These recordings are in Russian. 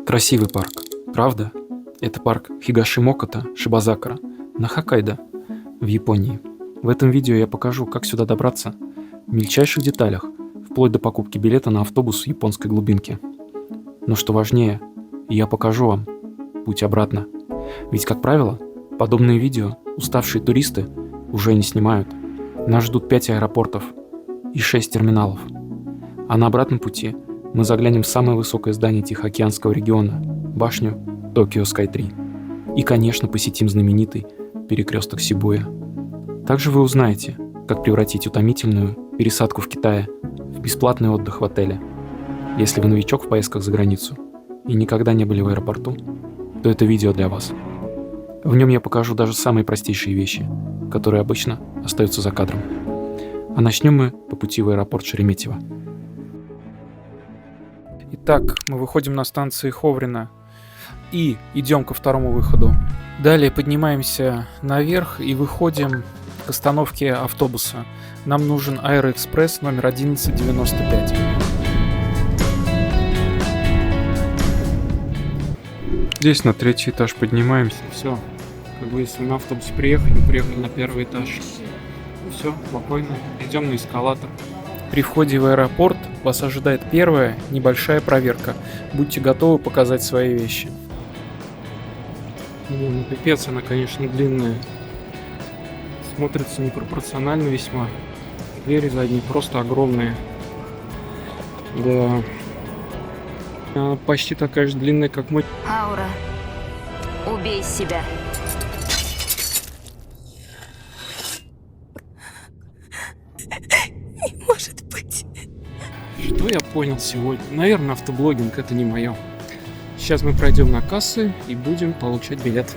Красивый парк, правда? Это парк Хигашимоката Шибазакара на Хоккайдо в Японии. В этом видео я покажу, как сюда добраться в мельчайших деталях, вплоть до покупки билета на автобус в японской глубинке. Но что важнее, я покажу вам путь обратно. Ведь, как правило, подобные видео уставшие туристы уже не снимают. Нас ждут 5 аэропортов и 6 терминалов. А на обратном пути мы заглянем в самое высокое здание Тихоокеанского региона, башню Токио Скай 3. И, конечно, посетим знаменитый перекресток Сибуя. Также вы узнаете, как превратить утомительную пересадку в Китае в бесплатный отдых в отеле. Если вы новичок в поездках за границу и никогда не были в аэропорту, то это видео для вас. В нем я покажу даже самые простейшие вещи, которые обычно остаются за кадром. А начнем мы по пути в аэропорт Шереметьево. Итак, мы выходим на станции Ховрино и идем ко второму выходу. Далее поднимаемся наверх и выходим к остановке автобуса. Нам нужен Аэроэкспресс номер 1195. Здесь на 3-й этаж поднимаемся. Все, как бы если на автобусе приехали на 1-й этаж. Все, спокойно, идем на эскалатор. При входе в аэропорт вас ожидает первая небольшая проверка. Будьте готовы показать свои вещи. Ну, пипец, она, конечно, длинная. Смотрится непропорционально весьма. Двери задние просто огромные. Да. Она почти такая же длинная, как мой. Аура, убей себя. Не может быть. Что я понял сегодня? Наверное, автоблогинг это не мое. Сейчас мы пройдем на кассы и будем получать билет.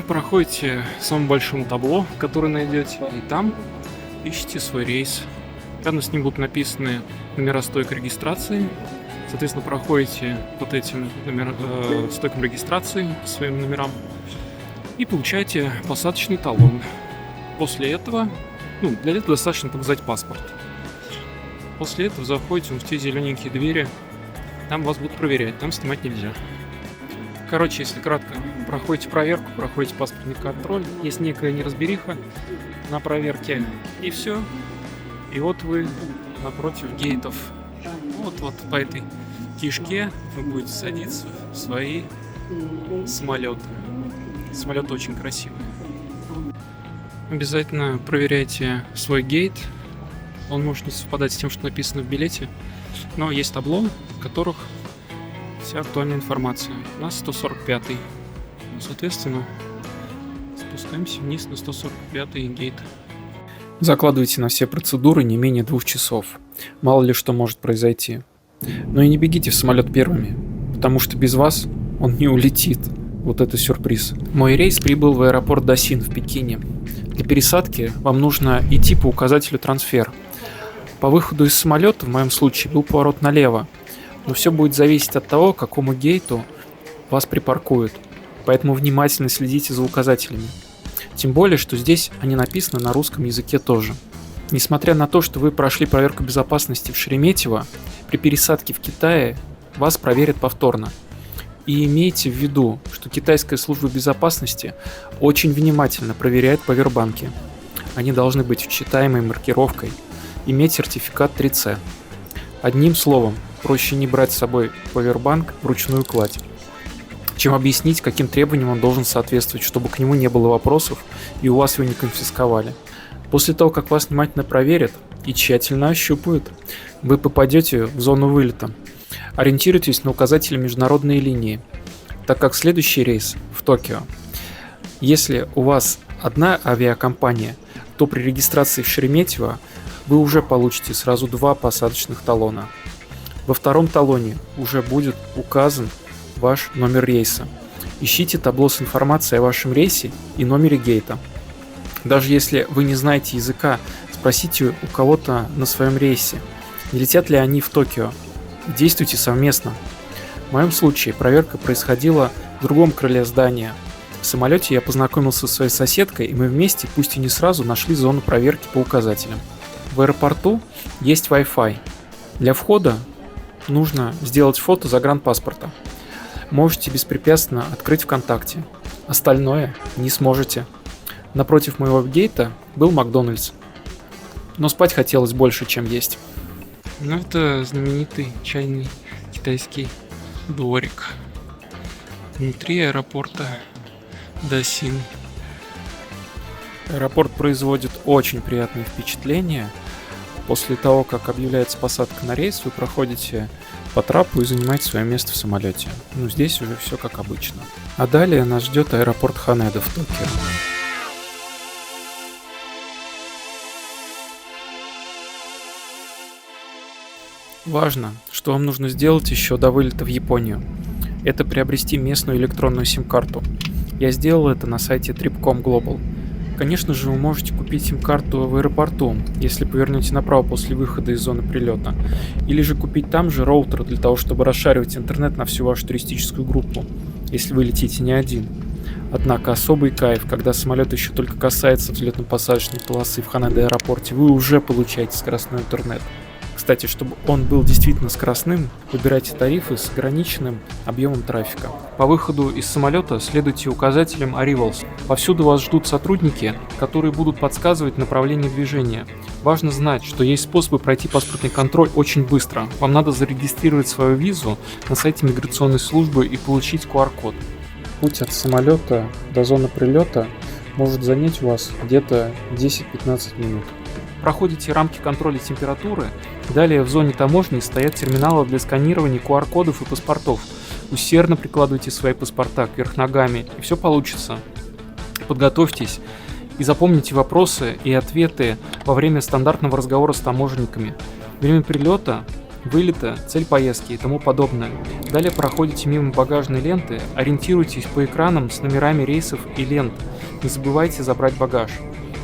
Проходите к самому большому табло, которое найдете, и там ищите свой рейс. Там с ним будут написаны номера стойк регистрации. Соответственно, проходите вот этим стойком регистрации по своим номерам и получаете посадочный талон. После этого, для этого достаточно показать паспорт. После этого заходите в те зелененькие двери, там вас будут проверять, там снимать нельзя. Короче, если кратко, проходите проверку, проходите паспортный контроль, есть некая неразбериха на проверке, и все. И вот вы напротив гейтов. Вот по этой кишке вы будете садиться в свои самолеты. Самолет очень красивый. Обязательно проверяйте свой гейт. Он может не совпадать с тем, что написано в билете, но есть табло, в которых вся актуальная информация. У нас 145-й. Соответственно, спускаемся вниз на 145-й гейт. Закладывайте на все процедуры не менее 2 часов. Мало ли что может произойти. Но и не бегите в самолет первыми, потому что без вас он не улетит. Вот это сюрприз. Мой рейс прибыл в аэропорт Дасин в Пекине. Для пересадки вам нужно идти по указателю трансфер. По выходу из самолета в моем случае был поворот налево. Но все будет зависеть от того, к какому гейту вас припаркуют. Поэтому внимательно следите за указателями. Тем более, что здесь они написаны на русском языке тоже. Несмотря на то, что вы прошли проверку безопасности в Шереметьево, при пересадке в Китае вас проверят повторно. И имейте в виду, что китайская служба безопасности очень внимательно проверяет павербанки. Они должны быть читаемой маркировкой, иметь сертификат 3C. Одним словом, проще не брать с собой павербанк в ручную кладь, чем объяснить, каким требованиям он должен соответствовать, чтобы к нему не было вопросов и у вас его не конфисковали. После того, как вас внимательно проверят и тщательно ощупают, вы попадете в зону вылета. Ориентируйтесь на указатели международной линии, так как следующий рейс в Токио. Если у вас одна авиакомпания, то при регистрации в Шереметьево вы уже получите сразу 2 посадочных талона. Во втором талоне уже будет указан ваш номер рейса. Ищите табло с информацией о вашем рейсе и номере гейта. Даже если вы не знаете языка, спросите у кого-то на своем рейсе, не летят ли они в Токио. Действуйте совместно. В моем случае проверка происходила в другом крыле здания. В самолете я познакомился со своей соседкой, и мы вместе, пусть и не сразу, нашли зону проверки по указателям. В аэропорту есть Wi-Fi. Для входа нужно сделать фото загранпаспорта. Можете беспрепятственно открыть ВКонтакте. Остальное не сможете. Напротив моего гейта был Макдональдс. Но спать хотелось больше, чем есть. Ну, это знаменитый чайный китайский дворик. Внутри аэропорта Дасин. Аэропорт производит очень приятное впечатление. После того, как объявляется посадка на рейс, вы проходите по трапу и занимаете свое место в самолете. Ну, здесь уже все как обычно. А далее нас ждет аэропорт Ханеда в Токио. Важно, что вам нужно сделать еще до вылета в Японию. Это приобрести местную электронную сим-карту. Я сделал это на сайте Trip.com Global. Конечно же, вы можете купить сим-карту в аэропорту, если повернете направо после выхода из зоны прилета. Или же купить там же роутер для того, чтобы расшаривать интернет на всю вашу туристическую группу, если вы летите не один. Однако особый кайф, когда самолет еще только касается взлетно-посадочной полосы в Ханеда аэропорте, вы уже получаете скоростной интернет. Кстати, чтобы он был действительно скоростным, выбирайте тарифы с ограниченным объемом трафика. По выходу из самолета следуйте указателям Arrivals. Повсюду вас ждут сотрудники, которые будут подсказывать направление движения. Важно знать, что есть способы пройти паспортный контроль очень быстро. Вам надо зарегистрировать свою визу на сайте миграционной службы и получить QR-код. Путь от самолета до зоны прилета может занять у вас где-то 10-15 минут. Проходите рамки контроля температуры. Далее в зоне таможни стоят терминалы для сканирования QR-кодов и паспортов. Усердно прикладывайте свои паспорта кверх ногами, и все получится. Подготовьтесь и запомните вопросы и ответы во время стандартного разговора с таможенниками. Время прилета, вылета, цель поездки и тому подобное. Далее проходите мимо багажной ленты, ориентируйтесь по экранам с номерами рейсов и лент. Не забывайте забрать багаж.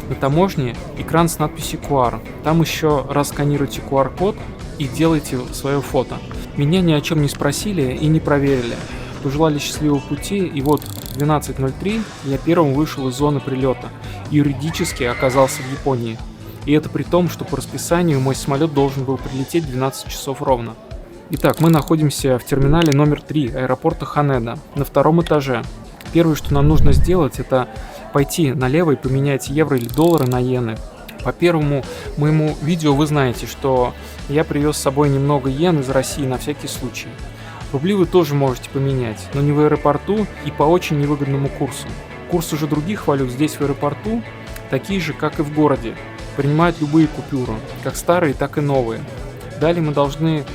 На таможне экран с надписью QR. Там еще раз сканируйте QR-код и делайте свое фото. Меня ни о чем не спросили и не проверили. Пожелали счастливого пути, и вот в 12:03 я первым вышел из зоны прилета и юридически оказался в Японии. И это при том, что по расписанию мой самолет должен был прилететь в 12 часов ровно. Итак, мы находимся в терминале номер 3 аэропорта Ханеда на 2-м этаже. Первое, что нам нужно сделать, это пойти налево и поменять евро или доллары на иены. По первому моему видео вы знаете, что я привез с собой немного иен из России на всякий случай. Рубли вы тоже можете поменять, но не в аэропорту и по очень невыгодному курсу. Курсы же других валют здесь в аэропорту такие же, как и в городе. Принимают любые купюры, как старые, так и новые. Далее мы должны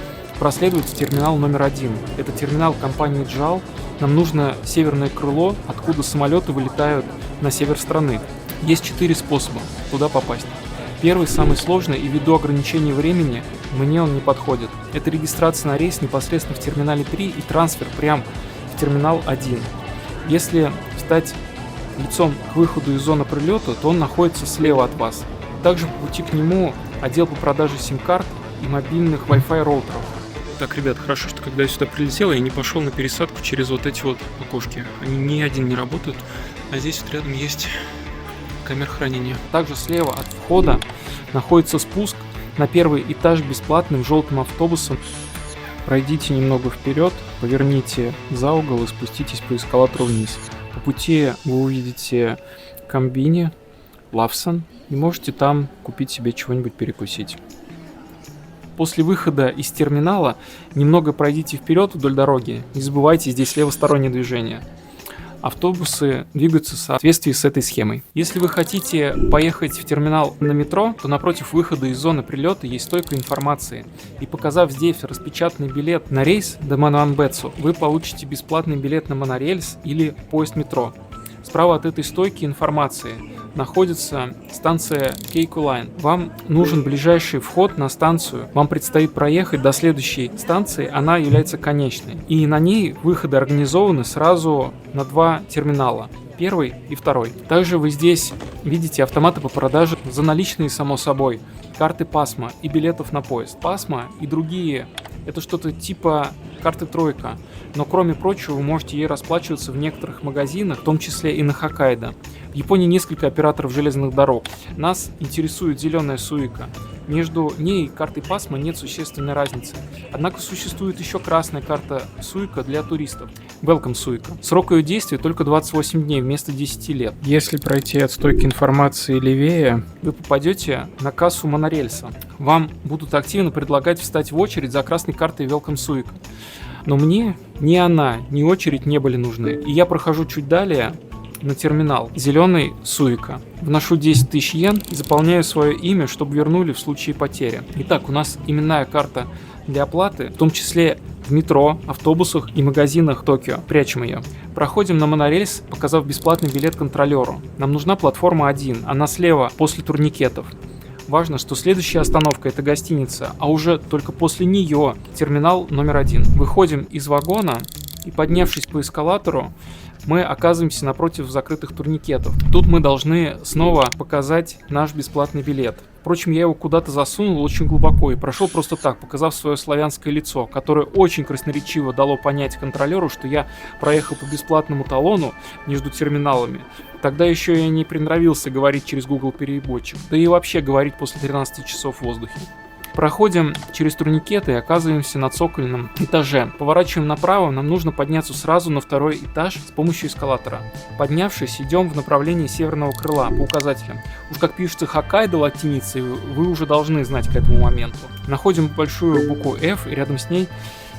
проследовать в терминал номер 1. Это терминал компании JAL. Нам нужно северное крыло, откуда самолеты вылетают на север страны. Есть 4 способа туда попасть. Первый, самый сложный, и ввиду ограничения времени мне он не подходит. Это регистрация на рейс непосредственно в терминале 3 и трансфер прямо в терминал 1. Если встать лицом к выходу из зоны прилета, то он находится слева от вас. Также по пути к нему отдел по продаже сим-карт и мобильных Wi-Fi роутеров. Так, ребят, хорошо, что когда я сюда прилетел, я не пошел на пересадку через вот эти вот окошки. Они ни один не работают, а здесь вот рядом есть камера хранения. Также слева от входа находится спуск на первый этаж бесплатным желтым автобусом. Пройдите немного вперед, поверните за угол и спуститесь по эскалатору вниз. По пути вы увидите комбини, Лавсон, и можете там купить себе чего-нибудь перекусить. После выхода из терминала немного пройдите вперед вдоль дороги. Не забывайте, здесь левостороннее движение. Автобусы двигаются в соответствии с этой схемой. Если вы хотите поехать в терминал на метро, то напротив выхода из зоны прилета есть стойка информации. И показав здесь распечатанный билет на рейс до Мануанбетсу, вы получите бесплатный билет на монорельс или поезд метро. Справа от этой стойки информации находится станция Кейку Лайн. Вам нужен ближайший вход на станцию. Вам предстоит проехать до следующей станции, она является конечной. И на ней выходы организованы сразу на 2 терминала. Первый и второй. Также вы здесь видите автоматы по продаже за наличные, само собой, карты Пасмо и билетов на поезд. Пасмо и другие — это что-то типа карты Тройка, но кроме прочего вы можете ей расплачиваться в некоторых магазинах, в том числе и на Хоккайдо. В Японии несколько операторов железных дорог. Нас интересует зеленая Суика. Между ней и картой Пасмо нет существенной разницы. Однако существует еще красная карта Суика для туристов. Welcome Суика. Срок ее действия только 28 дней вместо 10 лет. Если пройти от стойки информации левее, вы попадете на кассу монорельса. Вам будут активно предлагать встать в очередь за красной картой Welcome Суика. Но мне ни она, ни очередь не были нужны. И я прохожу чуть далее на терминал. Зеленый Суика. Вношу 10 тысяч йен и заполняю свое имя, чтобы вернули в случае потери. Итак, у нас именная карта для оплаты, в том числе в метро, автобусах и магазинах Токио. Прячем ее. Проходим на монорельс, показав бесплатный билет контролеру. Нам нужна платформа 1, она слева, после турникетов. Важно, что следующая остановка — это гостиница, а уже только после нее терминал номер 1. Выходим из вагона и, поднявшись по эскалатору, мы оказываемся напротив закрытых турникетов. Тут мы должны снова показать наш бесплатный билет. Впрочем, я его куда-то засунул очень глубоко и прошел просто так, показав свое славянское лицо, которое очень красноречиво дало понять контролеру, что я проехал по бесплатному талону между терминалами. Тогда еще я не приноровился говорить через Google переводчик, да и вообще говорить после 13 часов в воздухе. Проходим через турникеты и оказываемся на цокольном этаже. Поворачиваем направо, нам нужно подняться сразу на второй этаж с помощью эскалатора. Поднявшись, идем в направлении северного крыла по указателям. Уж как пишется Хоккайдо латиницей, вы уже должны знать к этому моменту. Находим большую букву F и рядом с ней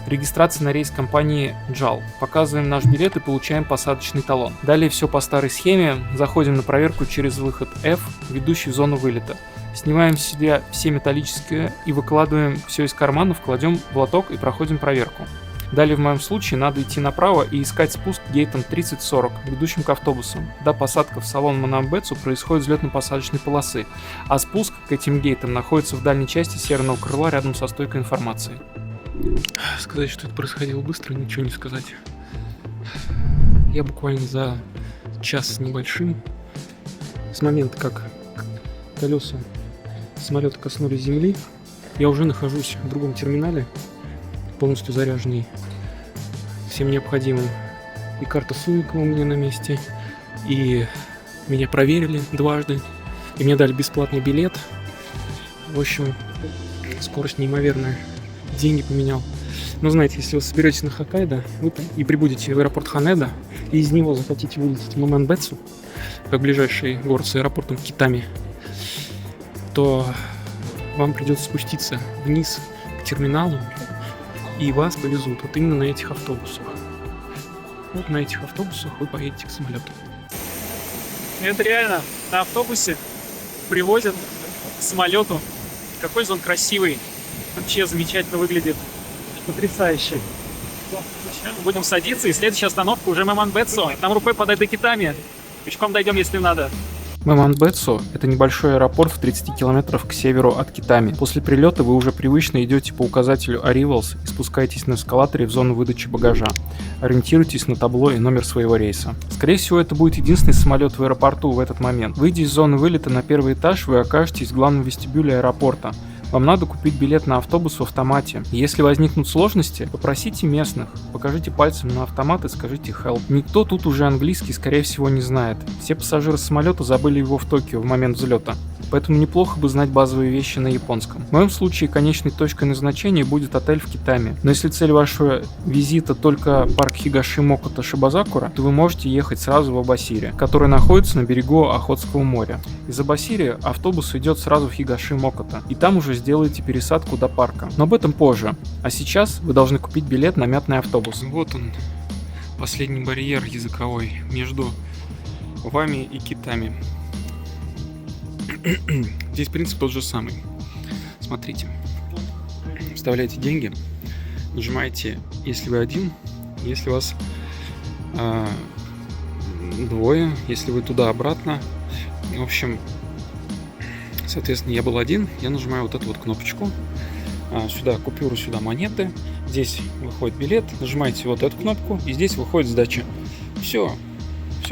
регистрация на рейс компании JAL. Показываем наш билет и получаем посадочный талон. Далее все по старой схеме. Заходим на проверку через выход F, ведущий в зону вылета. Снимаем с себя все металлические и выкладываем все из карманов, кладем в лоток и проходим проверку. Далее в моем случае надо идти направо и искать спуск гейтом 3040, ведущим к автобусам. Да, посадка в салон Манамбэцу происходит с взлетно-посадочной полосы, а спуск к этим гейтам находится в дальней части северного крыла рядом со стойкой информации. Сказать, что это происходило быстро, ничего не сказать. Я буквально за час с небольшим, с момента, как колеса самолета коснулись земли, я уже нахожусь в другом терминале, полностью заряженный всем необходимым. И карта Суика у меня на месте, и меня проверили дважды, и мне дали бесплатный билет. В общем, скорость неимоверная, деньги поменял. Но знаете, если вы соберетесь на Хоккайдо и прибудете в аэропорт Ханеда, и из него захотите вылететь в Манамбэцу, как ближайший город с аэропортом Китами, то вам придется спуститься вниз к терминалу, и вас повезут вот именно на этих автобусах. Вот на этих автобусах вы поедете к самолету. Это реально на автобусе привозят к самолету. Какой же он красивый. Вообще замечательно выглядит. Потрясающе. Будем садиться, и следующая остановка уже Манамбэцу. Там рукой подать до Китами. Пешком дойдем, если надо. Манамбэцу — это небольшой аэропорт в 30 километров к северу от Китами. После прилета вы уже привычно идете по указателю Arrivals и спускаетесь на эскалаторе в зону выдачи багажа. Ориентируйтесь на табло и номер своего рейса. Скорее всего, это будет единственный самолет в аэропорту в этот момент. Выйдя из зоны вылета на первый этаж, вы окажетесь в главном вестибюле аэропорта. Вам надо купить билет на автобус в автомате. Если возникнут сложности, попросите местных, покажите пальцем на автомат и скажите «help». Никто тут уже английский, скорее всего, не знает. Все пассажиры самолета забыли его в Токио в момент взлета. Поэтому неплохо бы знать базовые вещи на японском. В моем случае конечной точкой назначения будет отель в Китаме. Но если цель вашего визита только парк Хигаши-Мокото Шибазакура, то вы можете ехать сразу в Абасири, который находится на берегу Охотского моря. Из Абасири автобус идет сразу в Хигаши-Мокото, и там уже сделаете пересадку до парка. Но об этом позже. А сейчас вы должны купить билет на мятный автобус. Вот он, последний барьер языковой между вами и Китами. Здесь принцип тот же самый. Смотрите. Вставляете деньги, нажимаете, если вы один, если вас двое, если вы туда-обратно. В общем, соответственно, я был один, я нажимаю вот эту вот кнопочку. Сюда купюру, сюда монеты. Здесь выходит билет, нажимаете вот эту кнопку, и здесь выходит сдача. Все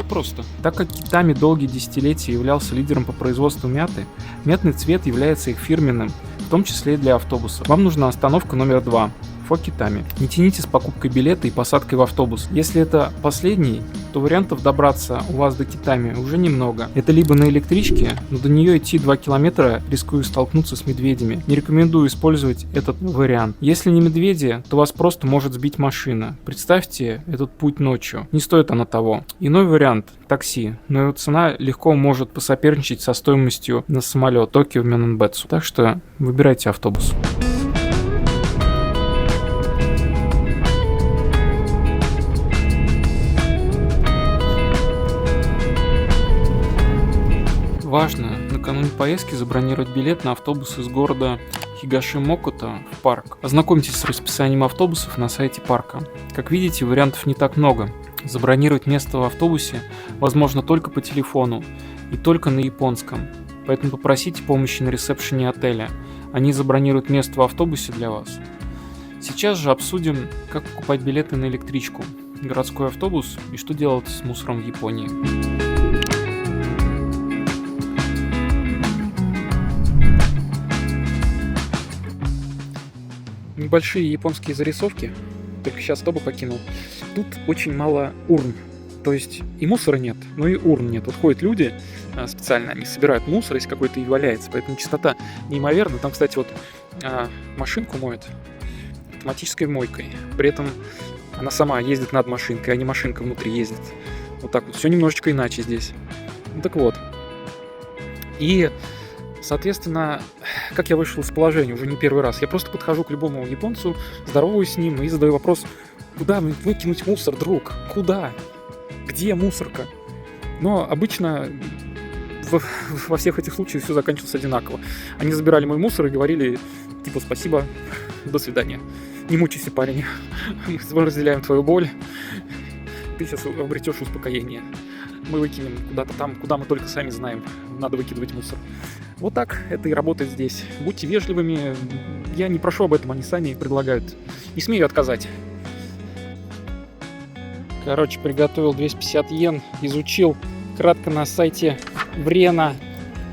просто. Так как Китами долгие десятилетия являлся лидером по производству мяты, мятный цвет является их фирменным, в том числе и для автобусов. Вам нужна остановка номер 2. Фокитами. Не тяните с покупкой билета и посадкой в автобус. Если это последний, то вариантов добраться у вас до Китами уже немного. Это либо на электричке, но до нее идти 2 километра, рискую столкнуться с медведями. Не рекомендую использовать этот вариант. Если не медведи, то вас просто может сбить машина. Представьте этот путь ночью. Не стоит оно того. Иной вариант – такси, но его цена легко может посоперничать со стоимостью на самолет Токио Минонбетсу. Так что выбирайте автобус. Важно накануне поездки забронировать билет на автобус из города Хигашимокута в парк. Ознакомьтесь с расписанием автобусов на сайте парка. Как видите, вариантов не так много. Забронировать место в автобусе возможно только по телефону и только на японском. Поэтому попросите помощи на ресепшене отеля. Они забронируют место в автобусе для вас. Сейчас же обсудим, как покупать билеты на электричку, городской автобус и что делать с мусором в Японии. Небольшие японские зарисовки, только сейчас Тоба покинул. Тут очень мало урн, то есть и мусора нет, но и урн нет. Вот ходят люди специально, они собирают мусор, если какой-то и валяется, поэтому частота неимоверна. Там, кстати, вот машинку моют автоматической мойкой, при этом она сама ездит над машинкой, а не машинка внутри ездит. Вот так вот, все немножечко иначе здесь. Ну, так вот. И соответственно, как я вышел из положения уже не первый раз, я просто подхожу к любому японцу, здороваюсь с ним и задаю вопрос: куда выкинуть мусор, друг? Куда? Где мусорка? Но обычно во всех этих случаях все заканчивалось одинаково. Они забирали мой мусор и говорили типа: спасибо, до свидания. Не мучайся, парень, мы разделяем твою боль, ты сейчас обретешь успокоение. Мы выкинем куда-то там, куда мы только сами знаем, надо выкидывать мусор. Вот так это и работает здесь. Будьте вежливыми, я не прошу об этом, они сами предлагают. Не смею отказать. Короче, приготовил 250 йен, изучил кратко на сайте Врена,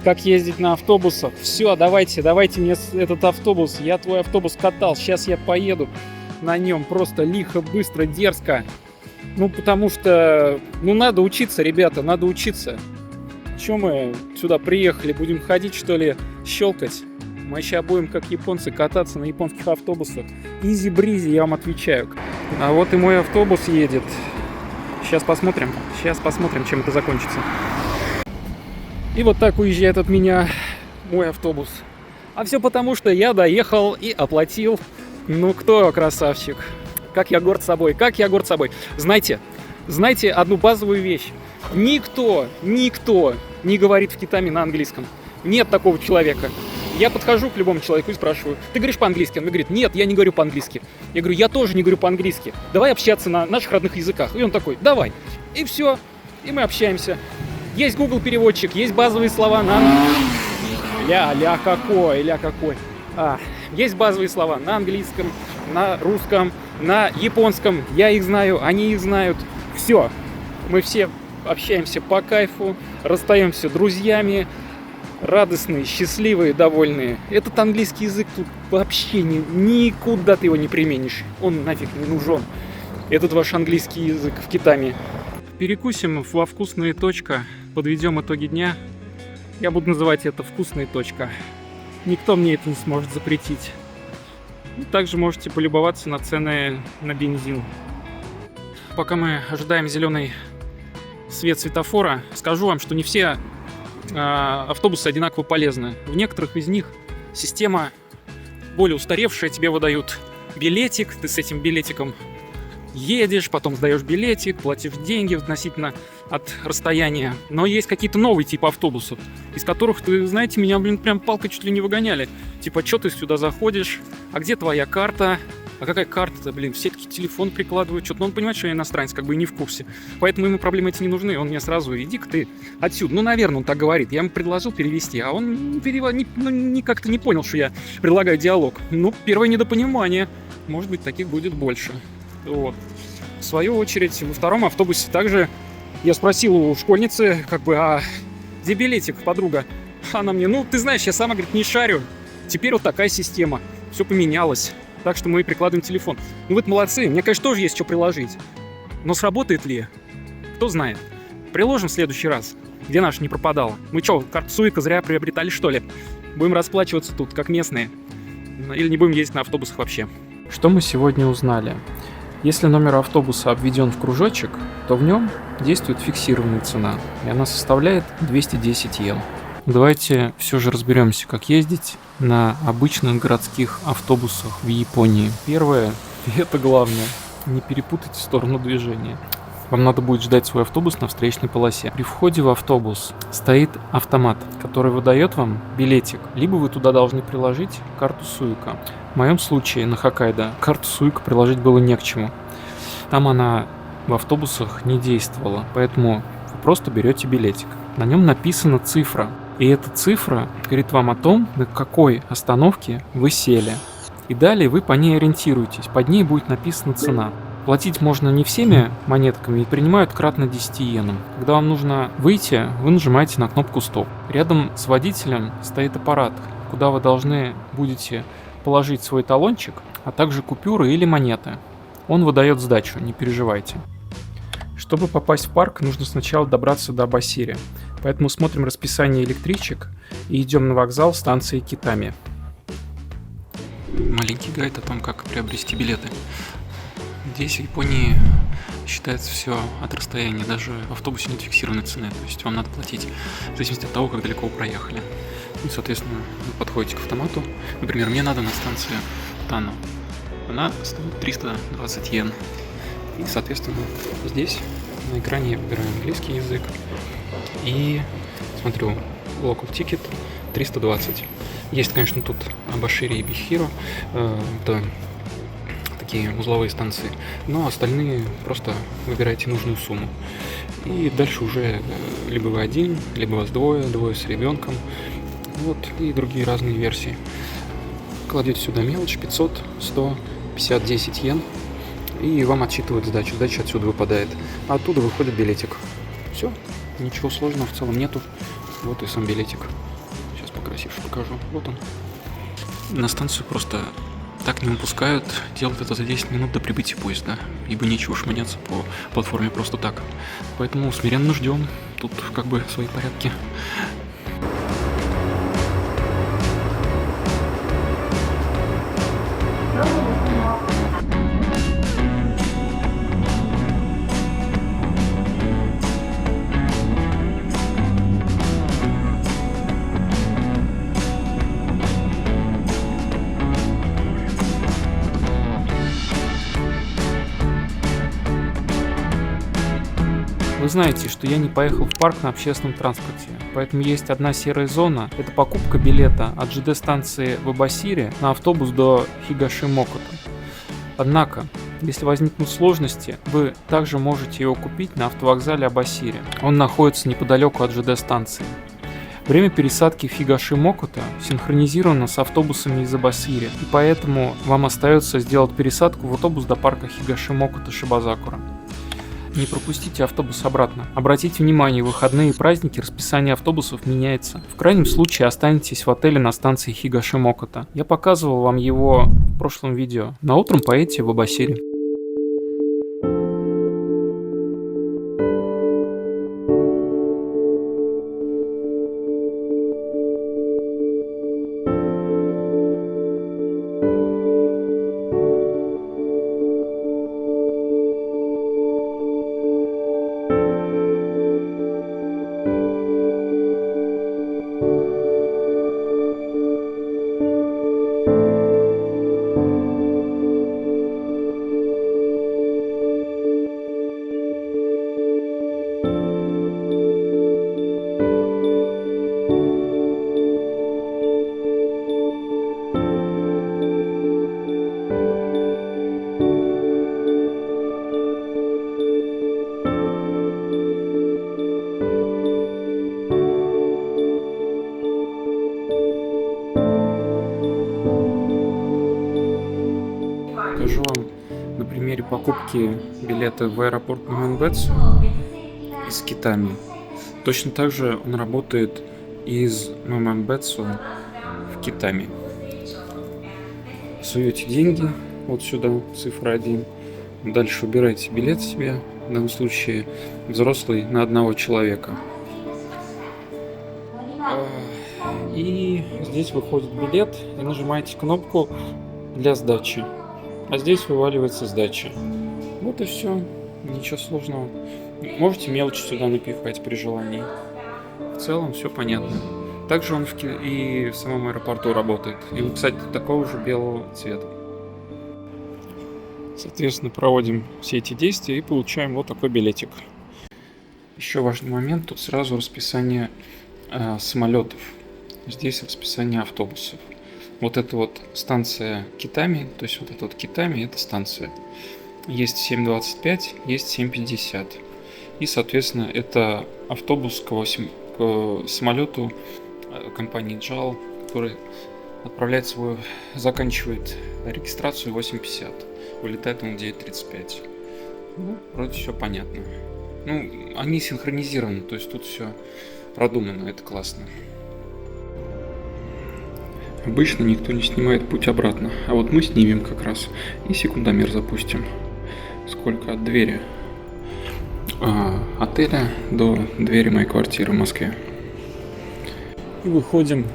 как ездить на автобусах. Все, давайте мне этот автобус, я твой автобус катал, сейчас я поеду на нем просто лихо, быстро, дерзко. Ну, потому что, надо учиться, ребята, надо учиться. Чё мы сюда приехали, будем ходить, что ли, щелкать? Мы сейчас будем, как японцы, кататься на японских автобусах. Изи-бризи, я вам отвечаю. А вот и мой автобус едет. Сейчас посмотрим, чем это закончится. И вот так уезжает от меня мой автобус. А все потому, что я доехал и оплатил. Ну, кто красавчик? Как я горд собой, Знаете одну базовую вещь. Никто не говорит в Китае на английском. Нет такого человека. Я подхожу к любому человеку и спрашиваю: ты говоришь по-английски? Он говорит: нет, я не говорю по-английски. Я говорю: я тоже не говорю по-английски. Давай общаться на наших родных языках. И он такой: давай. И все. И мы общаемся. Есть Google переводчик, есть базовые слова на... Ля какой. Есть базовые слова на английском, на русском, на японском. Я их знаю, они их знают. Все. Мы все общаемся по кайфу, расстаемся друзьями, радостные, счастливые, довольные. Этот английский язык тут вообще никуда ты его не применишь. Он нафиг не нужен. Этот ваш английский язык в Китае. Перекусим во «Вкусная точка», подведем итоги дня. Я буду называть это «Вкусная точка». Никто мне это не сможет запретить. Также можете полюбоваться на цены на бензин. Пока мы ожидаем зеленый свет светофора, скажу вам, что не все автобусы одинаково полезны. В некоторых из них система более устаревшая, тебе выдают билетик, ты с этим билетиком едешь, потом сдаешь билетик, платишь деньги относительно от расстояния. Но есть какие-то новые типы автобусов, из которых, ты знаете, меня, прям палкой чуть ли не выгоняли. Типа: что ты сюда заходишь? А где твоя карта? А какая карта-то, все таки телефон прикладывают, что-то. Но он понимает, что я иностранец, как бы и не в курсе. Поэтому ему проблемы эти не нужны. Он мне сразу: иди-ка ты отсюда. Ну, наверное, он так говорит. Я ему предложил перевести, а он как-то не понял, что я предлагаю диалог. Ну, первое недопонимание. Может быть, таких будет больше. Вот. В свою очередь, во втором автобусе также я спросил у школьницы, а где билетик, подруга? Она мне: ты знаешь, я сама, говорит, не шарю. Теперь вот такая система. Все поменялось. Так что мы прикладываем телефон. Ну вы молодцы, мне, конечно, тоже есть что приложить. Но сработает ли? Кто знает. Приложим в следующий раз, где наша не пропадала. Мы что, карту Суика зря приобретали, что ли? Будем расплачиваться тут, как местные. Или не будем ездить на автобусах вообще. Что мы сегодня узнали? Если номер автобуса обведен в кружочек, то в нем действует фиксированная цена, и она составляет 210 йен. Давайте все же разберемся, как ездить на обычных городских автобусах в Японии. Первое, и это главное, не перепутайте сторону движения. Вам надо будет ждать свой автобус на встречной полосе. При входе в автобус стоит автомат, который выдает вам билетик. Либо вы туда должны приложить карту Суика. В моем случае на Хоккайдо карту Суика приложить было не к чему. Там она в автобусах не действовала, поэтому вы просто берете билетик. На нем написана цифра. И эта цифра говорит вам о том, на какой остановке вы сели. И далее вы по ней ориентируетесь. Под ней будет написана цена. Платить можно не всеми монетками и принимают кратно 10 йенам. Когда вам нужно выйти, вы нажимаете на кнопку «Стоп». Рядом с водителем стоит аппарат, куда вы должны будете положить свой талончик, а также купюры или монеты. Он выдает сдачу, не переживайте. Чтобы попасть в парк, нужно сначала добраться до Абасири. Поэтому смотрим расписание электричек и идем на вокзал станции Китами. Маленький гайд о том, как приобрести билеты. Здесь, в Японии, считается все от расстояния. Даже в автобусе нет фиксированной цены. То есть вам надо платить в зависимости от того, как далеко вы проехали. И, соответственно, вы подходите к автомату. Например, мне надо на станцию Тано. Она стоит 320 йен. И, соответственно, здесь на экране я выбираю английский язык. И смотрю, local ticket 320. Есть, конечно, тут Абашири и Бихиро. Это такие узловые станции. Но остальные просто выбирайте нужную сумму. И дальше уже либо вы один, либо вас двое с ребенком. Вот, и другие разные версии. Кладете сюда мелочь, 500, 100, 50, 10 йен. И вам отсчитывают сдачу. Сдача отсюда выпадает. А оттуда выходит билетик. Все. Ничего сложного в целом нету. Вот и сам билетик. Сейчас покрасивше покажу. Вот он. На станцию просто так не выпускают. Делают это за 10 минут до прибытия поезда. Ибо нечего шманяться по платформе просто так. Поэтому смиренно ждем. Тут как бы свои порядки. Вы знаете, что я не поехал в парк на общественном транспорте, поэтому есть одна серая зона. Это покупка билета от ЖД-станции в Абасире на автобус до Хигашимокото. Однако, если возникнут сложности, вы также можете его купить на автовокзале Абасири. Он находится неподалеку от ЖД-станции. Время пересадки в Хигашимокото синхронизировано с автобусами из Абасири, и поэтому вам остается сделать пересадку в автобус до парка Хигашимокото Шибазакура. Не пропустите автобус обратно. Обратите внимание, в выходные и праздники расписание автобусов меняется. В крайнем случае останетесь в отеле на станции Хигашимокото. Я показывал вам его в прошлом видео. На утром поедете в Абасири. Покажу вам на примере покупки билета в аэропорт Мамэнбэцу из Китами. Точно так же он работает из Мамэнбэцу в Китами. суете деньги вот сюда, цифра 1. Дальше выбираете билет себе, в данном случае взрослый на одного человека. И здесь выходит билет, и нажимаете кнопку для сдачи. А здесь вываливается сдача. Вот и все. Ничего сложного. Можете мелочь сюда напихать при желании. В целом все понятно. Также он и в самом аэропорту работает. И, кстати, такого же белого цвета. Соответственно, проводим все эти действия и получаем вот такой билетик. Еще важный момент. Тут сразу расписание самолетов. Здесь расписание автобусов. Вот это вот станция Китами, то есть вот это вот Китами, это станция. Есть 7.25, есть 7.50. И, соответственно, это автобус к самолету компании JAL, который заканчивает регистрацию 8.50. Вылетает он в 9.35. Ну, вроде все понятно. Ну, они синхронизированы, то есть тут все продумано, это классно. Обычно никто не снимает путь обратно, а вот мы снимем как раз и секундомер запустим. Сколько от двери отеля до двери моей квартиры в Москве. И выходим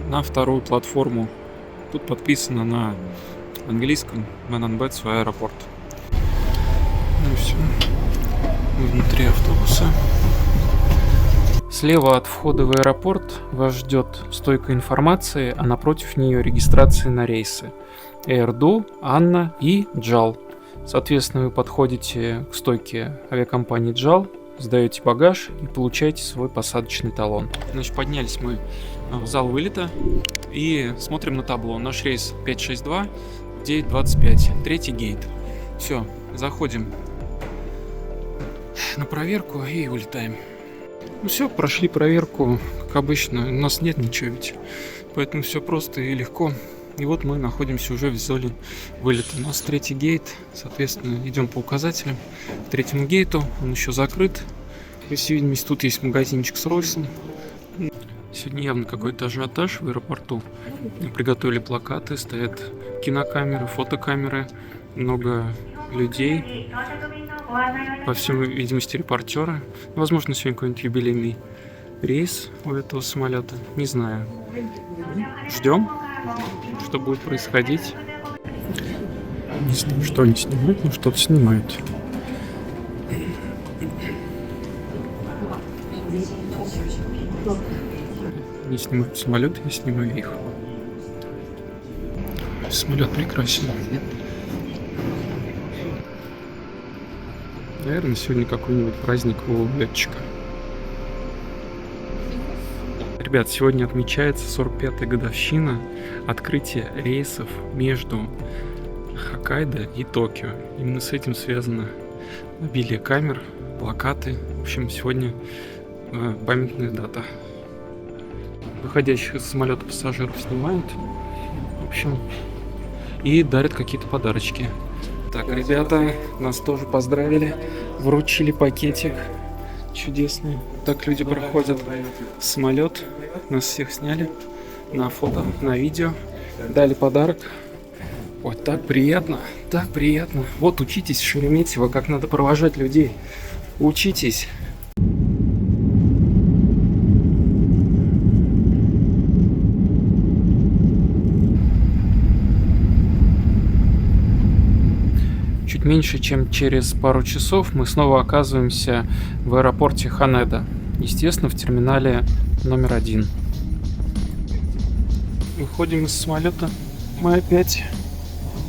на вторую платформу. Тут подписано на английском Менанбетсу аэропорт. Ну и все. Мы внутри автобуса. Слева от входа в аэропорт вас ждет стойка информации, а напротив нее регистрация на рейсы Airdo, Anna и JAL. Соответственно, вы подходите к стойке авиакомпании JAL, сдаете багаж и получаете свой посадочный талон. Значит, поднялись мы в зал вылета и смотрим на табло. Наш рейс 562, 9.25, третий гейт. Все, заходим на проверку и улетаем. Ну все, прошли проверку, как обычно, у нас нет ничего ведь, поэтому все просто и легко. И вот мы находимся уже в зоне вылета. У нас третий гейт, соответственно, идем по указателям к третьему гейту, он еще закрыт. По всей видимости, тут есть магазинчик с роллсом. Сегодня явно какой-то ажиотаж в аэропорту. Приготовили плакаты, стоят кинокамеры, фотокамеры, много людей. По всей видимости, репортеры. Возможно, сегодня какой-нибудь юбилейный рейс у этого самолета. Не знаю. Ждем, что будет происходить. Не знаю, что они снимают, но что-то снимают. Не снимают самолет, я снимаю их. Самолет прекрасен. Наверное, сегодня какой-нибудь праздник у летчика. Ребят, сегодня отмечается 45-я годовщина открытия рейсов между Хоккайдо и Токио. Именно с этим связано обилие камер, плакаты. В общем, сегодня памятная дата. Выходящих из самолета пассажиров снимают. В общем, и дарят какие-то подарочки. Так, ребята, нас тоже поздравили, вручили пакетик чудесный. Так люди проходят в самолет, нас всех сняли на фото, на видео, дали подарок. Ой, так приятно, так приятно. Вот учитесь, Шереметьево, как надо провожать людей. Учитесь. Чуть меньше, чем через пару часов мы снова оказываемся в аэропорте Ханеда. Естественно, в терминале номер 1. Выходим из самолета. Мы опять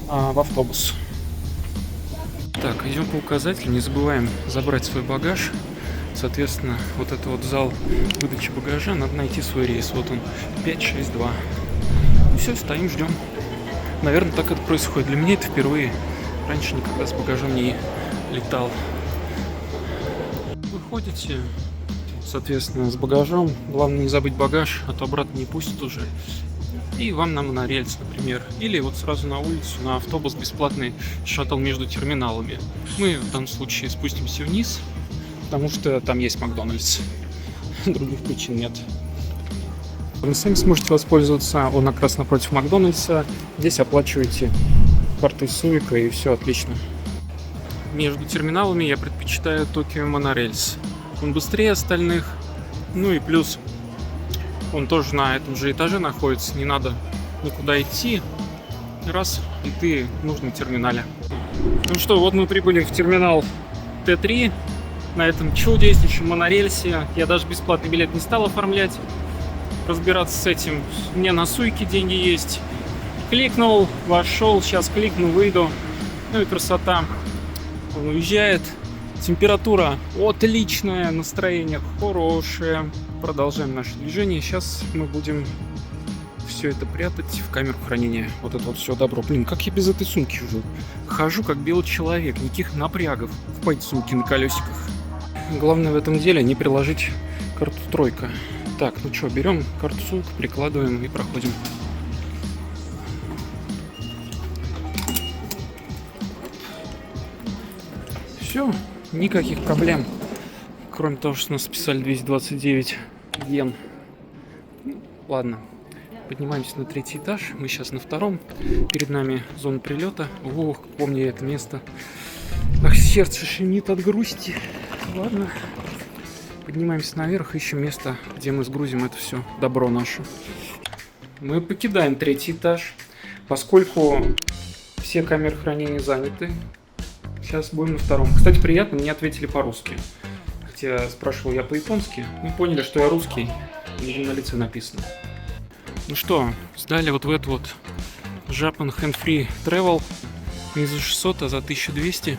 в автобус. Так, идем по указателю. Не забываем забрать свой багаж. Соответственно, вот это вот зал выдачи багажа. Надо найти свой рейс. Вот он, 562. И все, стоим, ждем. Наверное, так это происходит. Для меня это впервые. Раньше никогда с багажом не летал. Выходите, соответственно, с багажом. Главное не забыть багаж, а то обратно не пустят уже. И вам на рельс, например. Или вот сразу на улицу, на автобус, бесплатный шаттл между терминалами. Мы в данном случае спустимся вниз, потому что там есть Макдональдс. Других причин нет. Вы сами сможете воспользоваться, он как раз напротив Макдональдса. Здесь оплачиваете картой Суика и все отлично. Между терминалами я предпочитаю Tokyo Monorails. Он быстрее остальных, ну и плюс он тоже на этом же этаже находится, не надо никуда идти. Раз, и ты в нужном терминале. Ну что, вот мы прибыли в терминал Т3 на этом чудеснейшем монорельсе. Я даже бесплатный билет не стал оформлять, разбираться с этим. У меня на Суйке деньги есть. Кликнул, вошел, сейчас кликну, выйду. Ну и красота. Он уезжает. Температура отличная, настроение хорошее. Продолжаем наше движение. Сейчас мы будем все это прятать в камеру хранения. Вот это вот все добро. Блин, как я без этой сумки уже хожу, как белый человек. Никаких напрягов в пальцумке на колесиках. Главное в этом деле не приложить карту тройка. Так, ну что, берем карту Суик, прикладываем и проходим. Все, никаких проблем. Кроме того, что нас списали 229 йен. Ладно, поднимаемся на 3-й этаж. Мы сейчас на 2-м. Перед нами зона прилета. Ох, помню я это место. Ах, сердце щемит от грусти. Ладно. Поднимаемся наверх, ищем место, где мы сгрузим это все добро наше. Мы покидаем 3-й этаж, поскольку все камеры хранения заняты. Сейчас будем на 2-м. Кстати, приятно, мне ответили по-русски. Хотя спрашивал я по-японски. Мы поняли, что я русский. И на лице написано. Ну что, сдали вот в эту вот Japan Hand Free Travel. Не за 600, а за 1200.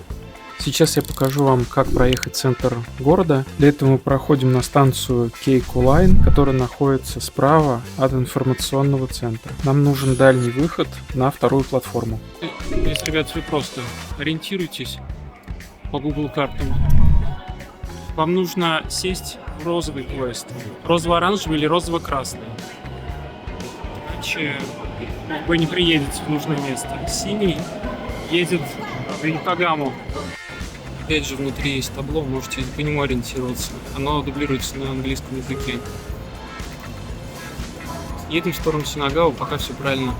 Сейчас я покажу вам, как проехать центр города. Для этого мы проходим на станцию Кейку Лайн, которая находится справа от информационного центра. Нам нужен дальний выход на 2-ю платформу. Здесь, ребят, все просто. Ориентируйтесь по Google картам. Вам нужно сесть в розовый поезд. Розово-оранжевый или розово-красный. Иначе вы не приедете в нужное место. Синий едет в Йокогаму. Опять же, внутри есть табло, можете по нему ориентироваться. Оно дублируется на английском языке. Едем в сторону Синагавы, пока все правильно.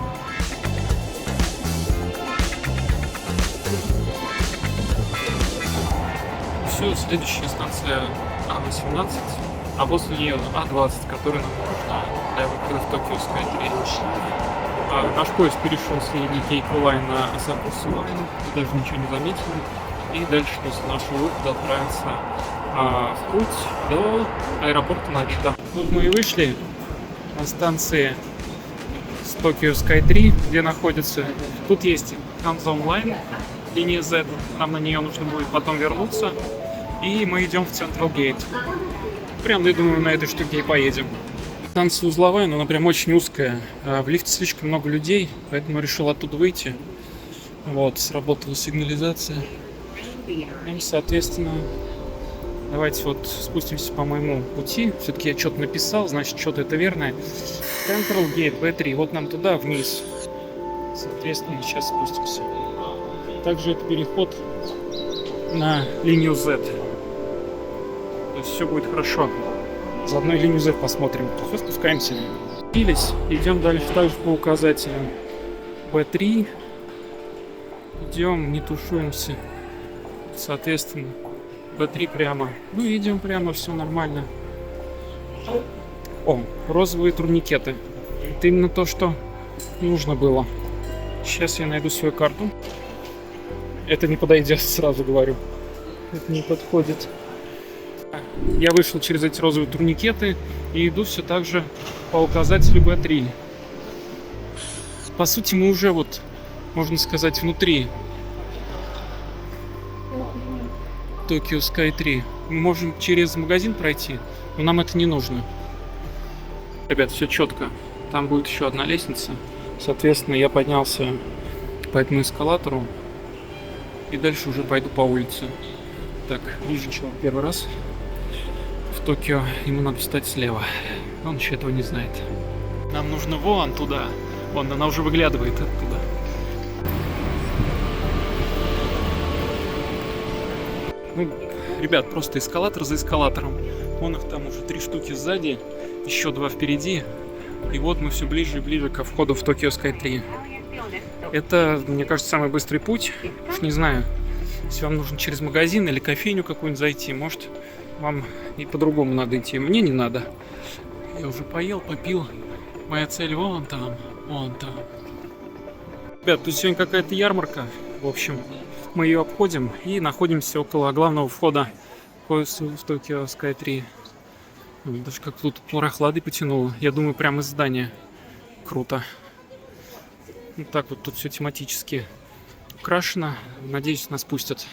Все, следующая станция А18, а после нее А20, которая нам нужна для выхода в Токио Скай 3. Наш поезд перешел с линии Кейку Лайн на Асакусу Лайн, даже ничего не заметили. И дальше после нашего выхода отправиться в путь до аэропорта Нарита. Тут мы и вышли на станции с Tokyo Sky 3, где находится. Тут есть Hanzon Line, линия Z, нам на нее нужно будет потом вернуться. И мы идем в Central Gate. Прям, я думаю, на этой штуке и поедем. Станция узловая, но она прям очень узкая. В лифте слишком много людей, поэтому решил оттуда выйти. Вот, сработала сигнализация. И, соответственно, давайте вот спустимся по моему пути. Все-таки я что-то написал, значит, что-то это верное. Central Gate B3, вот нам туда, вниз. Соответственно, сейчас спустимся. Также это переход на линию Z. То есть все будет хорошо. Заодно и линию Z посмотрим. Все, спускаемся. Идем дальше также по указателям. B3. Идем, не тушуемся. Соответственно, B3 прямо. Ну, идем прямо, все нормально. О, розовые турникеты. Это именно то, что нужно было. Сейчас я найду свою карту. Это не подойдет, сразу говорю. Это не подходит. Я вышел через эти розовые турникеты и иду все так же по указателю B3. По сути, мы уже вот, можно сказать, внутри Tokyo Sky 3. Мы можем через магазин пройти, но нам это не нужно. Ребят, все четко. Там будет еще одна лестница. Соответственно, я поднялся по этому эскалатору и дальше уже пойду по улице. Так, вижу человек первый раз в Токио, ему надо встать слева. Он еще этого не знает. Нам нужно вон туда. Вон, она уже выглядывает оттуда. Ну, ребят, просто эскалатор за эскалатором. Вон их там уже 3 штуки сзади, еще 2 впереди. И вот мы все ближе и ближе ко входу в Tokyo Sky 3. Это, мне кажется, самый быстрый путь. Уж не знаю, если вам нужно через магазин или кофейню какую-нибудь зайти, может, вам и по-другому надо идти. Мне не надо. Я уже поел, попил. Моя цель вон там, вон там. Ребят, тут сегодня какая-то ярмарка. В общем, мы ее обходим и находимся около главного входа в Tokyo Sky 3. Даже как тут прохлады потянуло. Я думаю, прямо из здания. Круто. Вот так вот тут все тематически украшено. Надеюсь, нас пустят.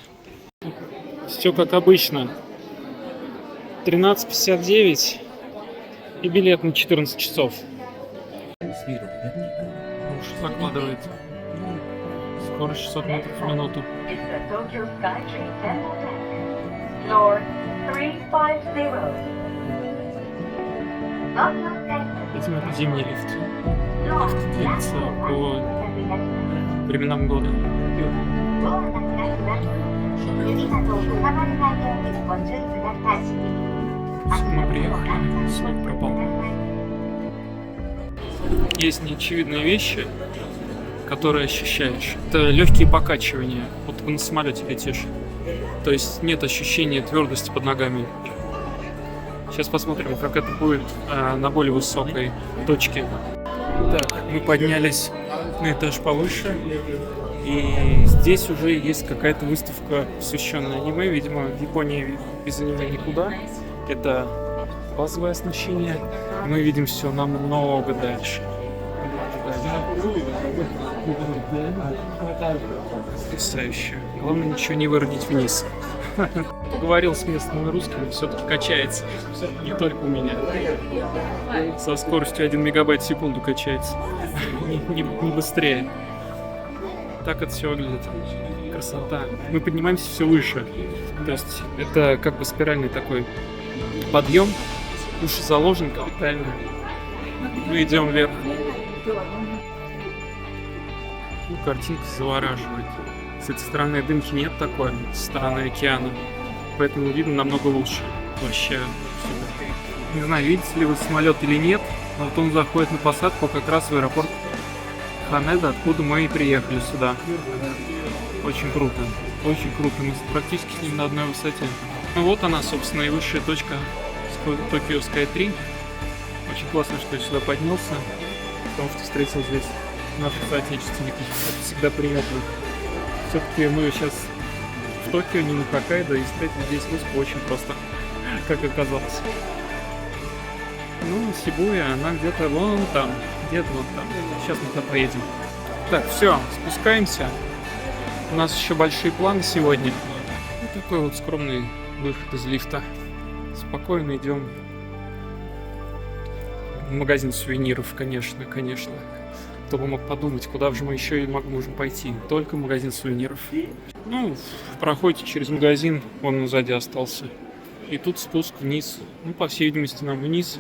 Все как обычно. 13:59 и билет на 14 часов. Уж закладывает. Скорость 600 метров в минуту. Видимо, это зимний лифт. Лифт двигается по временам года. Мы приехали, звук пропал. Есть неочевидные вещи, которые ощущаешь. Это легкие покачивания. Вот ты на самолете летишь. То есть нет ощущения твердости под ногами. Сейчас посмотрим, как это будет на более высокой точке. Так, мы поднялись на этаж повыше. И здесь уже есть какая-то выставка, посвященная аниме. Видимо, в Японии без аниме никуда. Это базовое оснащение. Мы видим все намного дальше. Потрясающе. Главное ничего не выродить вниз. Поговорил с местными русскими, все-таки качается. Не только у меня. Со скоростью 1 мегабайт в секунду качается. Не быстрее. Так это все выглядит. Красота. Мы поднимаемся все выше. То есть это как бы спиральный такой подъем. Уши заложен капитально. Мы идем вверх. Ну, картинка завораживает. С этой стороны дымки нет такой, со стороны океана. Поэтому видно намного лучше. Вообще супер. Не знаю, видите ли вы самолет или нет, но вот он заходит на посадку как раз в аэропорт Ханеда, откуда мы и приехали сюда. Очень круто. Очень круто. Мы практически с ним на одной высоте. Ну вот она, собственно, и высшая точка Tokyo Sky 3. Очень классно, что я сюда поднялся, потому что встретил здесь наших соотечественников. Это всегда приятно. Все-таки мы сейчас в Токио, не на Хоккайдо, и встретили здесь выспу очень просто, как оказалось. Ну, Сибуя, она где-то вон там, где-то вон там. Сейчас мы туда поедем. Так, все, спускаемся. У нас еще большие планы сегодня. Вот такой вот скромный выход из лифта. Спокойно идем в магазин сувениров, конечно. Кто бы мог подумать, куда же мы еще и можем пойти. Только в магазин сувениров. Ну, проходите через магазин, он сзади остался. И тут спуск вниз. Ну, по всей видимости, нам вниз.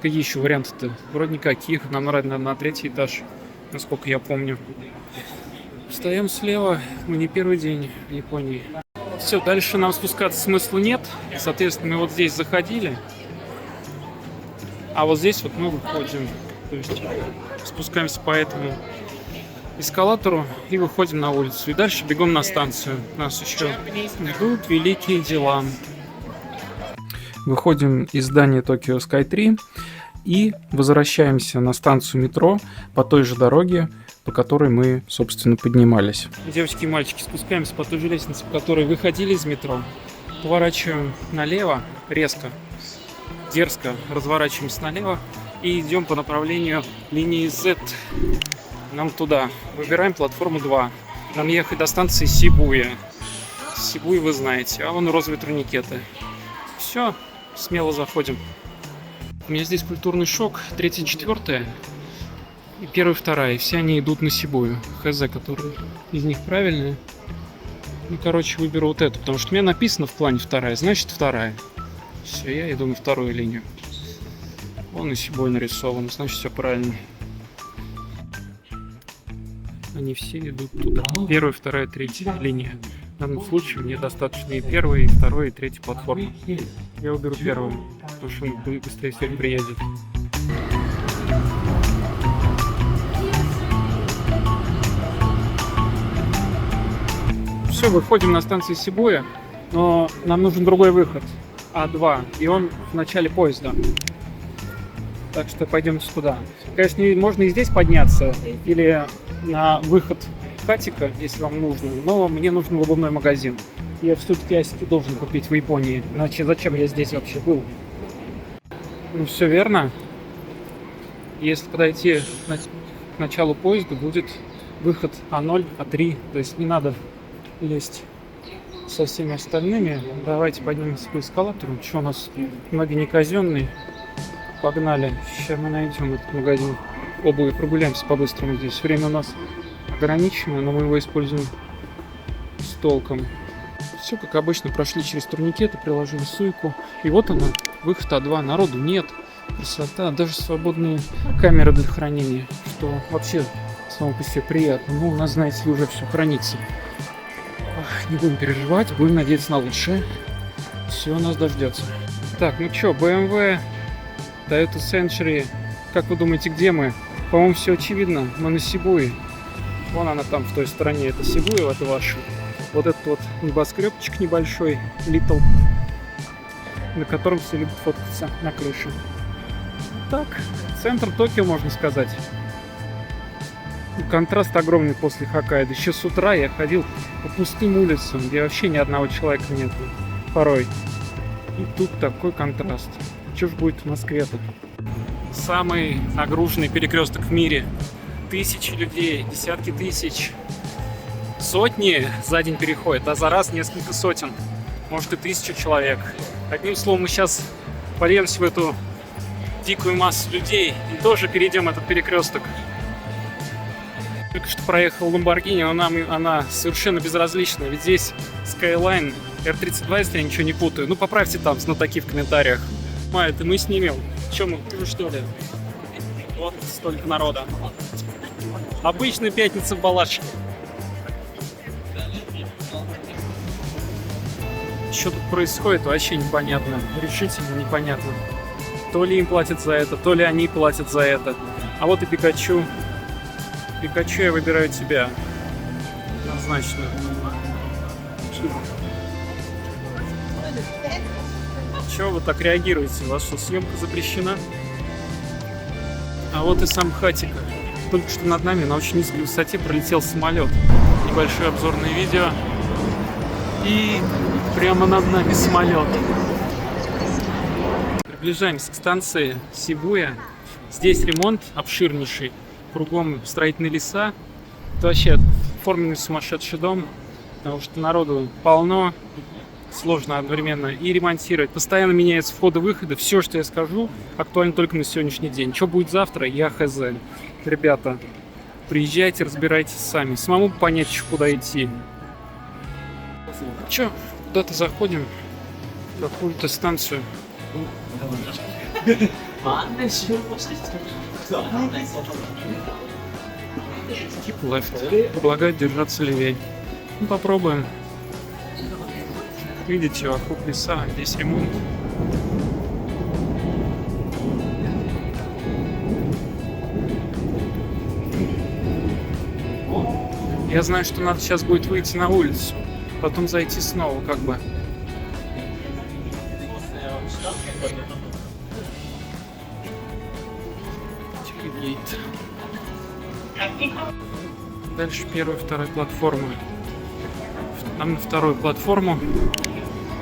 Какие еще варианты-то? Вроде никаких. Нам надо на 3-й этаж, насколько я помню. Встаем слева. Мы не первый день в Японии. Все, дальше нам спускаться смысла нет. Соответственно, мы вот здесь заходили. А вот здесь вот мы выходим. То есть спускаемся по этому эскалатору и выходим на улицу. И дальше бегом на станцию. Нас еще ждут великие дела. Выходим из здания Tokyo Sky 3 и возвращаемся на станцию метро по той же дороге, по которой мы, собственно, поднимались. Девочки и мальчики, спускаемся по той же лестнице, по которой выходили из метро. Поворачиваем налево, резко, дерзко разворачиваемся налево и идем по направлению линии Z. Нам туда. Выбираем платформу 2. Нам ехать до станции Сибуя. Сибуя вы знаете, а вон розовые турникеты. Все, смело заходим. У меня здесь культурный шок. 3-я, 4-я и 1-я, 2-я. И все они идут на Сибую. Хз, которые из них правильные. Ну, короче, выберу вот эту, потому что у меня написано в плане 2-я, значит 2-я. Все, я иду на 2-ю линию. Вон и Сибуя нарисован, значит все правильно. Они все идут туда. 1-я, 2-я, 3-я линия. В данном случае мне достаточно и 1-й, и 2-й, и 3-й платформы. Я выберу 1-ю, потому что он быстрее всех приедет. Все, выходим на станции Сибуя, но нам нужен другой выход, А2, и он в начале поезда. Так что пойдемте туда. Конечно, можно и здесь подняться, или на выход Хатика, если вам нужно, но мне нужен обувной магазин. Я все-таки асики должен купить в Японии, иначе зачем я здесь вообще был? Ну, все верно. Если подойти к началу поезда, будет выход А0, А3, то есть не надо лезть со всеми остальными. Давайте поднимемся по эскалатору. Что у нас? Ноги не казенные. Погнали. Сейчас мы найдем этот магазин обуви. Прогуляемся по-быстрому здесь. Время у нас ограничено, но мы его используем с толком. Все как обычно. Прошли через турникеты, приложили суйку. И вот она, выход А2. Народу нет. Красота. Даже свободные камеры для хранения. Что вообще само по себе приятно. Ну, у нас, знаете ли, уже все хранится. Не будем переживать, будем надеяться на лучшее. Все нас дождется. Так, ну чё, BMW, Toyota Century. Как вы думаете, где мы? По-моему, все очевидно. Мы на Сибуе. Вон она там, в той стороне. Это Сибуя, это ваша. Вот этот вот небоскребчик небольшой, Little, на котором все любят фоткаться на крыше. Так, центр Токио, можно сказать. Контраст огромный после Хоккайдо. Еще с утра я ходил по пустым улицам, где вообще ни одного человека нет порой. И тут такой контраст. Что ж будет в Москве-то? Самый нагруженный перекресток в мире. Тысячи людей, десятки тысяч. Сотни за день переходят, а за раз несколько сотен. Может и 1000 человек. Одним словом, мы сейчас польемся в эту дикую массу людей и тоже перейдем этот перекресток. Только что проехал Lamborghini, но нам она совершенно безразлична. Ведь здесь Skyline R32, если я ничего не путаю. Ну, поправьте там знатоки в комментариях. Это мы снимем. Че мы, хуже что ли? Вот столько народа. Обычная пятница в Балашихе. Что тут происходит, вообще непонятно. Решительно непонятно. То ли им платят за это, то ли они платят за это. А вот и Пикачу. Пикачу, я выбираю тебя. Однозначно. Чего вы так реагируете? У вас что, съемка запрещена? А вот и сам Хатика. Только что над нами на очень низкой высоте пролетел самолет. Небольшое обзорное видео. И прямо над нами самолет. Приближаемся к станции Сибуя. Здесь ремонт обширнейший. Кругом строительные леса. Это вообще оформленный сумасшедший дом, потому что народу полно, сложно одновременно и ремонтировать. Постоянно меняются входы-выходы. Все, что я скажу, актуально только на сегодняшний день. Что будет завтра, я хз. Ребята, приезжайте, разбирайтесь сами. Самому понять, куда идти. Че, куда-то заходим в какую-то станцию. Keep left. Предлагают держаться левее. Ну, попробуем. Видите, вокруг леса, здесь ремонт. Я знаю, что надо сейчас будет выйти на улицу, потом зайти снова, как бы. Гейт. Дальше первая, вторая платформа. Нам на вторую платформу.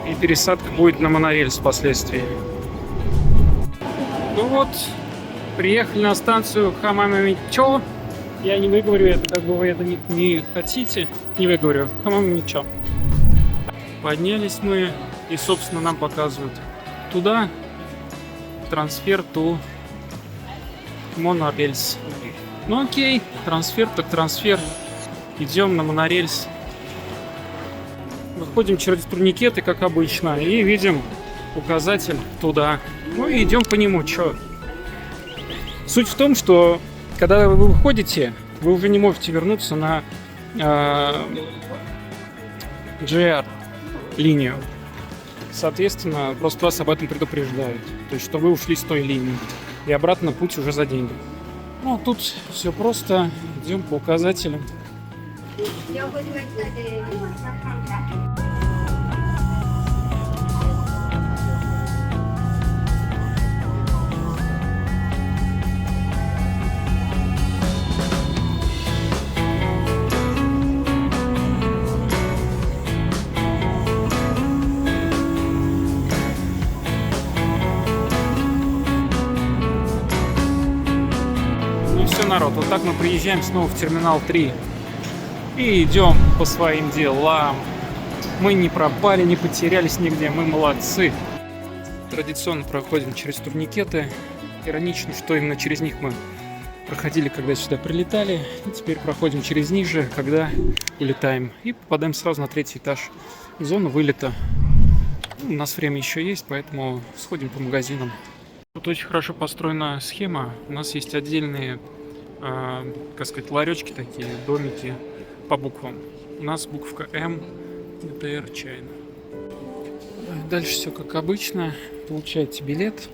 И пересадка будет на монорельс впоследствии. Ну вот, приехали на станцию Хамамимичо. Я не выговорю это, как бы вы это не хотите. Не выговорю. Хамамимичо. Поднялись мы, и, собственно, нам показывают туда трансфер to монорельс. Ну окей, трансфер так трансфер. Идем на монорельс. Выходим через турникеты, как обычно, и видим указатель туда. Ну и идем по нему. Чё? Суть в том, что когда вы выходите, вы уже не можете вернуться на GR линию. Соответственно, просто вас об этом предупреждают. То есть, что вы ушли с той линии. И обратно путь уже за деньги. Ну, тут все просто. Идем по указателям. Ну все, народ, вот так мы приезжаем снова в терминал 3 и идем по своим делам. Мы не пропали, не потерялись нигде, мы молодцы. Традиционно проходим через турникеты. Иронично, что именно через них мы проходили, когда сюда прилетали. И теперь проходим через них же, когда улетаем. И попадаем сразу на 3-й этаж. В зону вылета. У нас время еще есть, поэтому сходим по магазинам. Тут очень хорошо построена схема. У нас есть отдельные, как сказать, ларечки такие, домики по буквам. У нас буковка М, это Air China. Дальше все как обычно. Получаете билет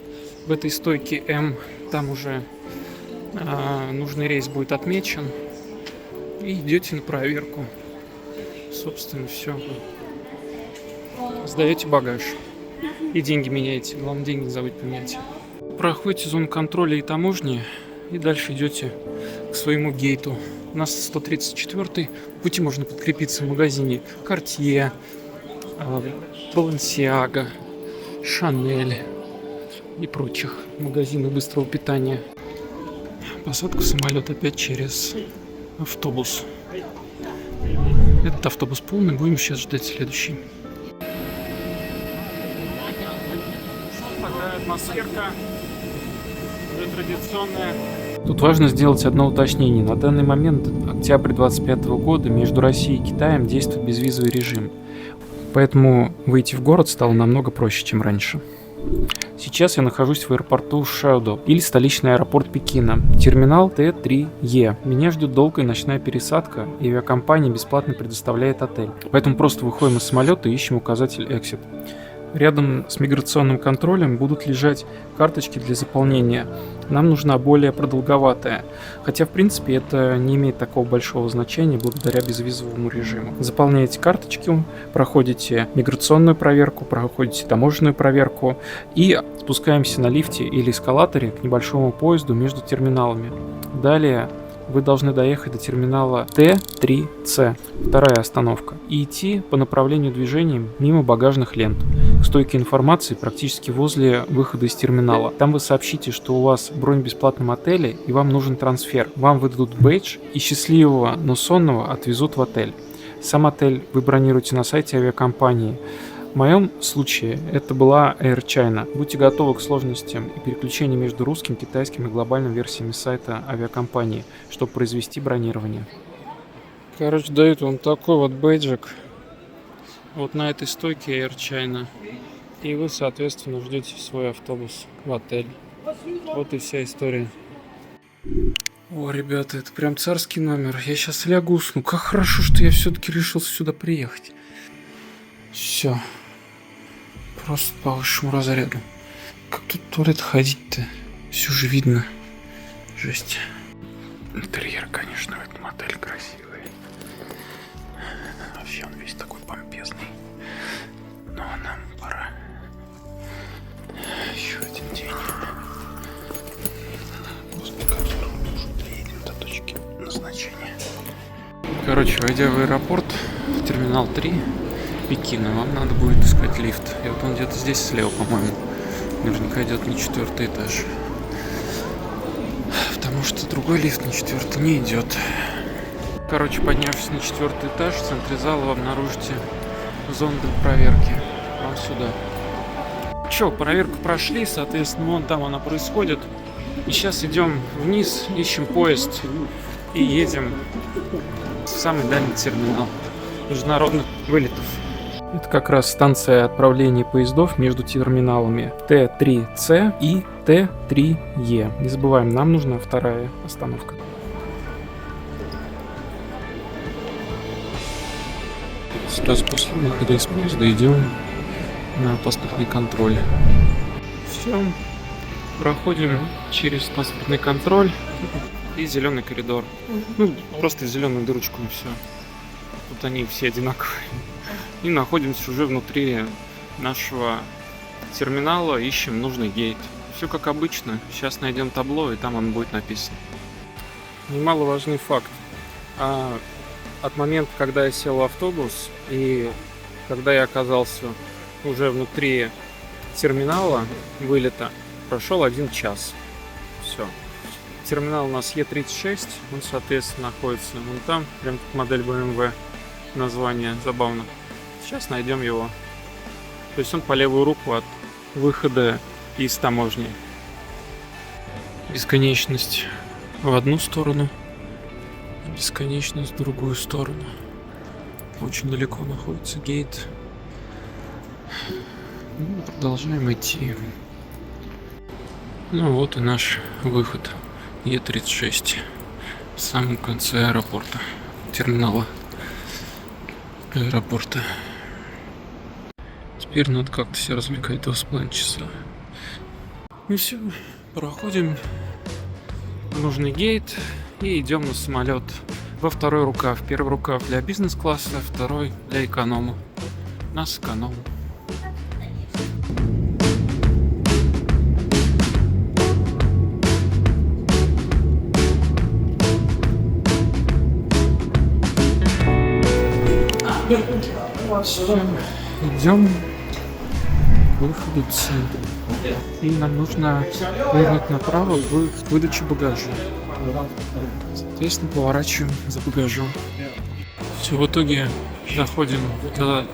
в этой стойке М. Там уже нужный рейс будет отмечен. И идете на проверку. Собственно, все. Сдаете багаж. И деньги меняете. Главное, деньги не забудьте поменять. Проходите зону контроля и таможни. И дальше идете к своему гейту. У нас 134-й. В пути можно подкрепиться в магазине Cartier, Balenciaga, Chanel и прочих магазинов быстрого питания. Посадка самолета опять через автобус. Этот автобус полный, будем сейчас ждать следующий. Такая атмосферка, уже традиционная. Тут важно сделать одно уточнение. На данный момент, октябрь 2025 года, между Россией и Китаем действует безвизовый режим. Поэтому выйти в город стало намного проще, чем раньше. Сейчас я нахожусь в аэропорту Шаодо, или столичный аэропорт Пекина, терминал Т3Е. Меня ждет долгая ночная пересадка, и авиакомпания бесплатно предоставляет отель. Поэтому просто выходим из самолета и ищем указатель Exit. Рядом с миграционным контролем будут лежать карточки для заполнения. Нам нужна более продолговатая, хотя в принципе это не имеет такого большого значения благодаря безвизовому режиму. Заполняете карточки, проходите миграционную проверку, проходите таможенную проверку и спускаемся на лифте или эскалаторе к небольшому поезду между терминалами. Далее вы должны доехать до терминала Т3С, вторая остановка, и идти по направлению движения мимо багажных лент к стойке информации практически возле выхода из терминала. Там вы сообщите, что у вас бронь в бесплатном отеле и вам нужен трансфер. Вам выдадут бейдж и счастливого, но сонного отвезут в отель. Сам отель вы бронируете на сайте авиакомпании. В моем случае это была Air China. Будьте готовы к сложностям и переключению между русским, китайским и глобальными версиями сайта авиакомпании, чтобы произвести бронирование. Короче, дают вам такой вот бейджик. Вот на этой стойке Air China. И вы, соответственно, ждете свой автобус в отель. Вот и вся история. О, ребята, это прям царский номер. Я сейчас лягу, усну. Как хорошо, что я все-таки решился сюда приехать. Все. Просто по высшему разряду. Как тут в туалет ходить-то? Все же видно. Жесть. Интерьер, конечно, в этом отеле красивый. Вообще он весь такой помпезный. Но нам пора. Еще один день. После которого мы уже доедем до точки назначения. Короче, войдя в аэропорт, в терминал 3 Пекина, вам надо будет искать лифт. И вот он где-то здесь слева, по-моему. Наверняка идет на 4-й этаж. Потому что другой лифт на 4-й не идет. Короче, поднявшись на 4-й этаж, в центре зала вы обнаружите зону для проверки. Вам сюда. Че, проверку прошли, соответственно, вон там она происходит. И сейчас идем вниз, ищем поезд и едем в самый дальний терминал международных вылетов. Это как раз станция отправления поездов между терминалами Т3С и Т3Е. Не забываем, нам нужна вторая остановка. Сразу после выхода из поезда идем на паспортный контроль. Все, проходим через паспортный контроль и зеленый коридор. Ну, просто зеленую дырочку и все. вот они все одинаковые. И находимся уже внутри нашего терминала, ищем нужный гейт. Все как обычно. Сейчас найдем табло, и там он будет написан. Немаловажный факт. От момента, когда я сел в автобус, и когда я оказался уже внутри терминала вылета, прошел 1 час. Все. Терминал у нас Е36, он, соответственно, находится вон там, прям как модель BMW. Название забавно. Сейчас найдем его. То есть он по левую руку от выхода из таможни. Бесконечность в одну сторону, бесконечность в другую сторону. Очень далеко находится гейт. Продолжаем идти. Ну вот и наш выход. Е36. В самом конце аэропорта. Терминала аэропорта. Теперь надо как-то себя развлекать 2,5 часа. Ну все, проходим нужный гейт и идем на самолет. Во второй рукав. Первый рукав для бизнес-класса, второй для эконома. Нас эконом. Идем к выходу C. И нам нужно повернуть направо в выдачу багажа. Соответственно, поворачиваем за багажом. Все, в итоге доходим до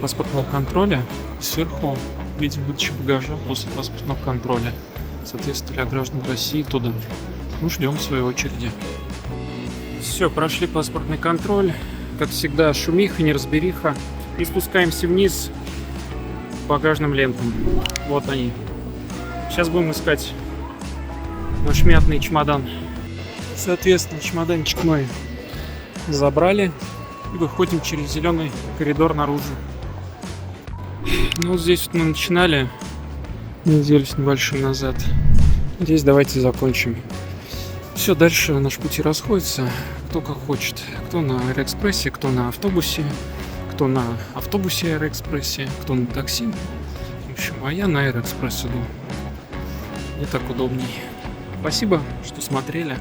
паспортного контроля. Сверху видим выдачу багажа после паспортного контроля. Соответственно, для граждан России туда. Мы ждем своей очереди. Все, прошли паспортный контроль. Как всегда, шумиха, неразбериха. И спускаемся вниз по багажным лентам. Вот они. Сейчас будем искать наш мятный чемодан. Соответственно, чемоданчик мы забрали и выходим через зеленый коридор наружу. Ну, вот здесь вот мы начинали неделю с небольшим назад. Здесь давайте закончим. Все, дальше наши пути расходятся. Кто как хочет. Кто на Аэроэкспрессе, кто на автобусе, кто на автобусе Аэроэкспрессе, кто на такси. В общем, а я на Аэроэкспресс иду. Мне так удобней. Спасибо, что смотрели.